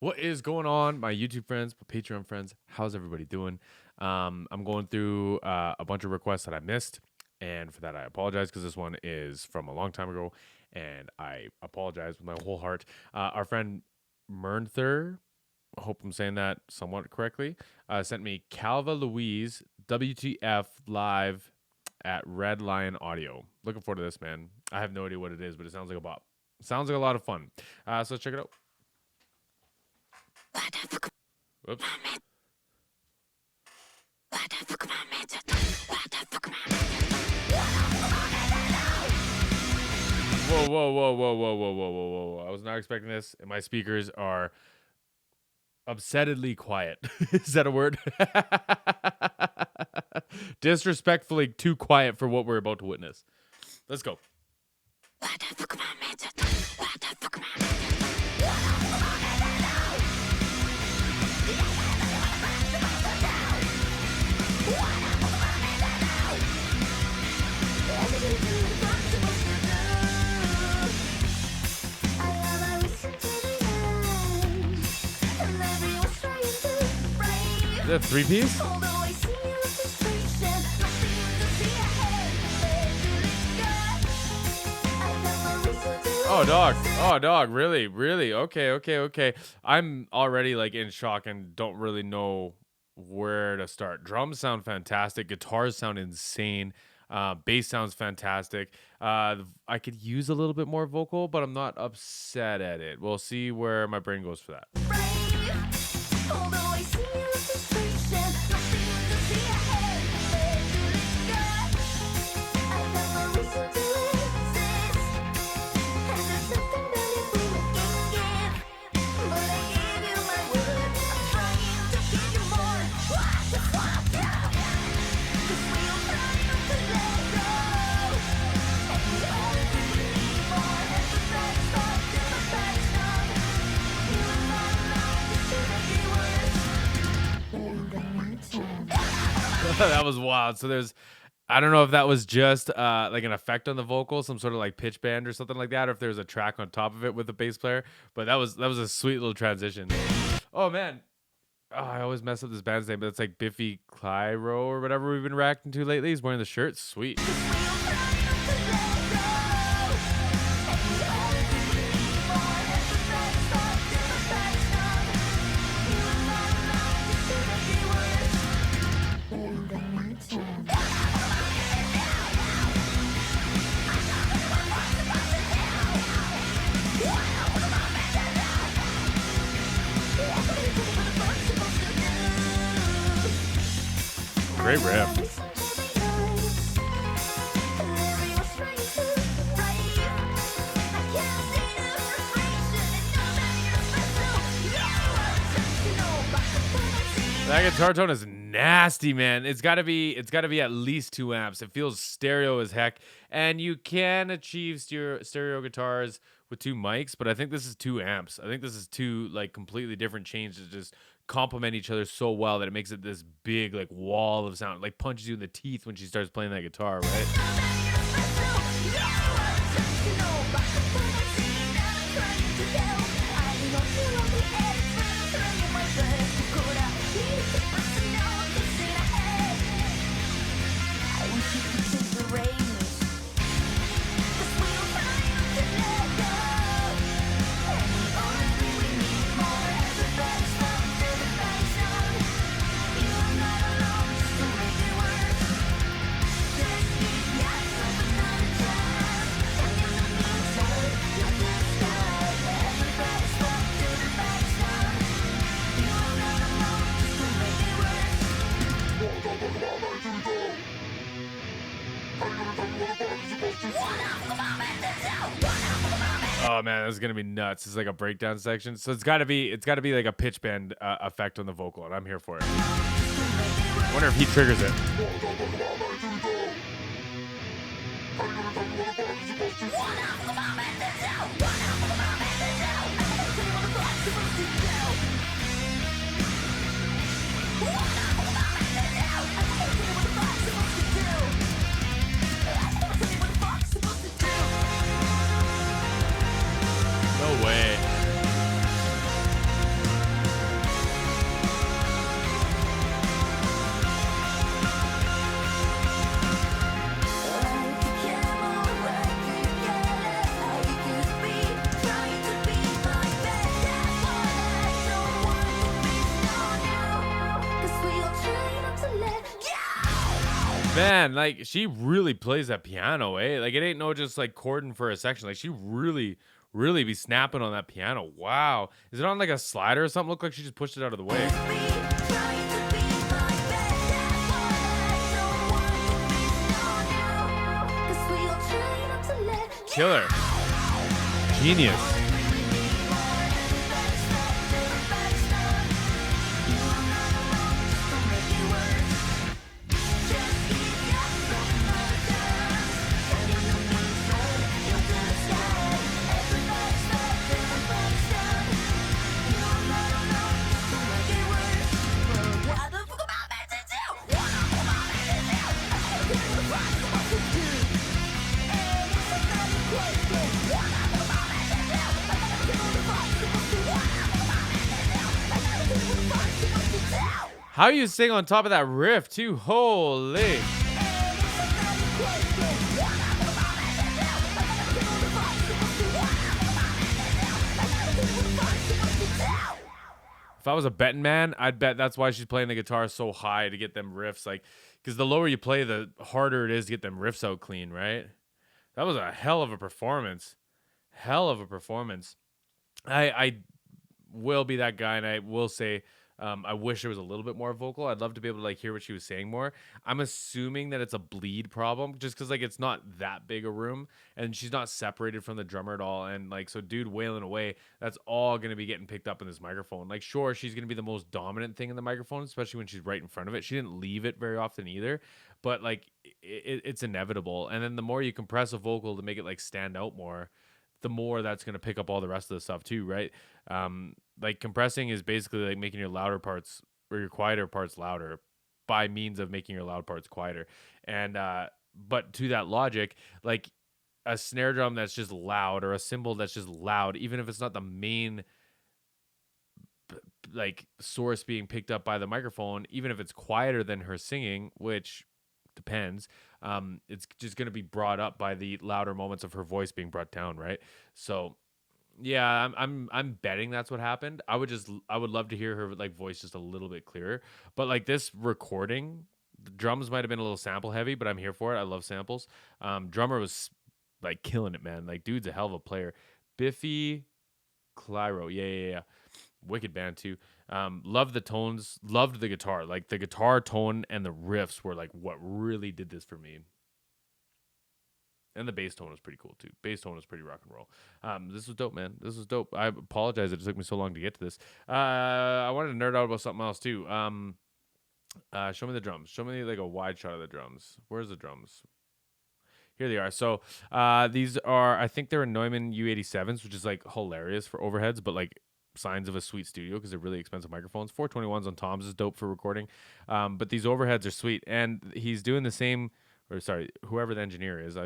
What is going on, my YouTube friends, my Patreon friends? How's everybody doing? I'm going through a bunch of requests that I missed, and for that I apologize because this one is from a long time ago, and I apologize with my whole heart. Our friend Mernthur, I hope I'm saying that somewhat correctly, sent me Calva Louise W.T.F live at Red Lion Audio. Looking forward to this, man. I have no idea what it is, but it sounds like a bop. Sounds like a lot of fun. So let's check it out. Whoops. Whoa, whoa, whoa, whoa, whoa, whoa, whoa, whoa, whoa. I was not expecting this, and my speakers are upsettedly quiet. Is that a word? Disrespectfully too quiet for what we're about to witness. Let's go. Is that a three-piece? Oh, dog. Oh, dog. Really? Really? Okay. I'm already like in shock and don't really know where to start. Drums sound fantastic. Guitars sound insane. Bass sounds fantastic. I could use a little bit more vocal, but I'm not upset at it. We'll see where my brain goes for that. That was wild. So I don't know if that was just like an effect on the vocal, some sort of like pitch bend or something like that, or if there's a track on top of it with the bass player. But that was a sweet little transition. Oh man, I always mess up this band's name, but it's like Biffy Clyro or whatever we've been reacting to lately. He's wearing the shirt. Sweet. Great riff. That guitar tone is nasty, man. It's gotta be at least 2 amps. It feels stereo as heck. And you can achieve stereo guitars with 2 mics, but I think this is 2 amps. I think this is 2 like completely different chains that just complement each other so well that it makes it this big like wall of sound. Like punches you in the teeth when she starts playing that guitar, right? Oh man, this is gonna be nuts. It's like a breakdown section, so it's gotta be like a pitch bend effect on the vocal, and I'm here for it. I wonder if he triggers it. No way. Man, like she really plays that piano, eh? Like it ain't no just like chording for a section. Like she really be snapping on that piano. Wow. Is it on like a slider or something? Look like she just pushed it out of the way. Killer. Genius. How you sing on top of that riff too? Holy. If I was a betting man, I'd bet that's why she's playing the guitar so high to get them riffs. Like, because the lower you play, the harder it is to get them riffs out clean, right? That was a hell of a performance. Hell of a performance. I will be that guy, and I will say, I wish there was a little bit more vocal. I'd love to be able to like hear what she was saying more. I'm assuming that it's a bleed problem, just because like it's not that big a room, and she's not separated from the drummer at all. And like so, dude wailing away, that's all gonna be getting picked up in this microphone. Like, sure, she's gonna be the most dominant thing in the microphone, especially when she's right in front of it. She didn't leave it very often either, but like it's inevitable. And then the more you compress a vocal to make it like stand out more, the more that's going to pick up all the rest of the stuff too, right? Like compressing is basically like making your louder parts or your quieter parts louder by means of making your loud parts quieter. And but to that logic, like a snare drum that's just loud or a cymbal that's just loud, even if it's not the main like source being picked up by the microphone, even if it's quieter than her singing, which depends, it's just going to be brought up by the louder moments of her voice being brought down, right? So yeah, I'm betting that's what happened. I would love to hear her like voice just a little bit clearer, but like this recording, the drums might have been a little sample heavy, but I'm here for it. I love samples. Drummer was like killing it, man. Like dude's a hell of a player. Biffy Clyro, yeah. Wicked band too. Loved the tones, loved the guitar. Like the guitar tone and the riffs were like what really did this for me. And the bass tone was pretty cool too. Bass tone was pretty rock and roll. This was dope, man. This was dope. I apologize that it took me so long to get to this. I wanted to nerd out about something else too. Show me the drums. Show me like a wide shot of the drums. Where's the drums? Here they are. So these are, I think they're Neumann U87s, which is like hilarious for overheads, but like signs of a sweet studio because they're really expensive microphones. 421s on toms is dope for recording. But these overheads are sweet. And he's doing the same, or sorry, whoever the engineer is.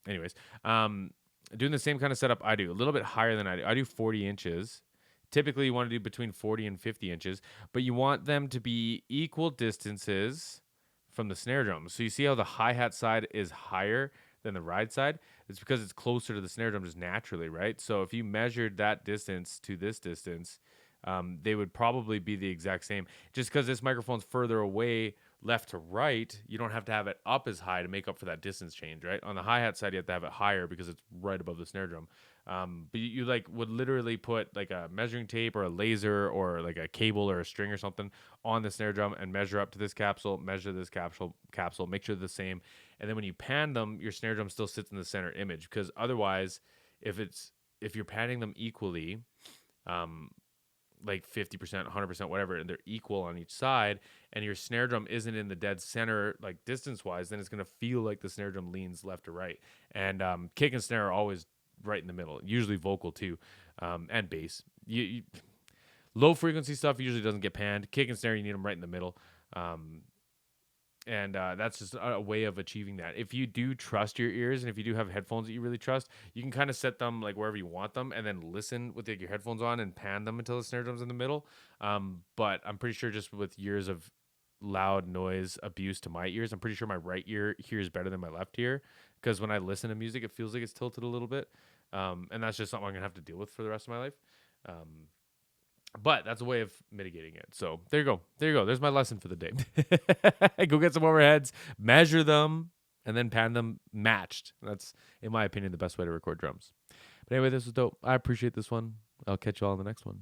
Anyways, doing the same kind of setup I do, a little bit higher than I do. I do 40 inches. Typically, you want to do between 40 and 50 inches, but you want them to be equal distances from the snare drum. So you see how the hi-hat side is higher than the ride side? It's because it's closer to the snare drum just naturally, right? So if you measured that distance to this distance, they would probably be the exact same. Just because this microphone's further away left to right, you don't have to have it up as high to make up for that distance change, right? On the hi-hat side, you have to have it higher because it's right above the snare drum. But you like would literally put like a measuring tape or a laser or like a cable or a string or something on the snare drum and measure up to this capsule, measure this capsule, make sure they're the same. And then when you pan them, your snare drum still sits in the center image, because otherwise, if you're panning them equally, like 50%, 100%, whatever, and they're equal on each side, and your snare drum isn't in the dead center, like distance-wise, then it's going to feel like the snare drum leans left or right. And kick and snare are always right in the middle, usually vocal too, and bass. Low frequency stuff usually doesn't get panned. Kick and snare, you need them right in the middle. And that's just a way of achieving that. If you do trust your ears, and if you do have headphones that you really trust, you can kind of set them like wherever you want them, and then listen with like, your headphones on and pan them until the snare drum's in the middle. But I'm pretty sure just with years of loud noise abuse to my ears, I'm pretty sure my right ear hears better than my left ear, because when I listen to music, it feels like it's tilted a little bit. And that's just something I'm going to have to deal with for the rest of my life. But that's a way of mitigating it. So there you go. There you go. There's my lesson for the day. Go get some overheads, measure them, and then pan them matched. That's, in my opinion, the best way to record drums. But anyway, this was dope. I appreciate this one. I'll catch you all in the next one.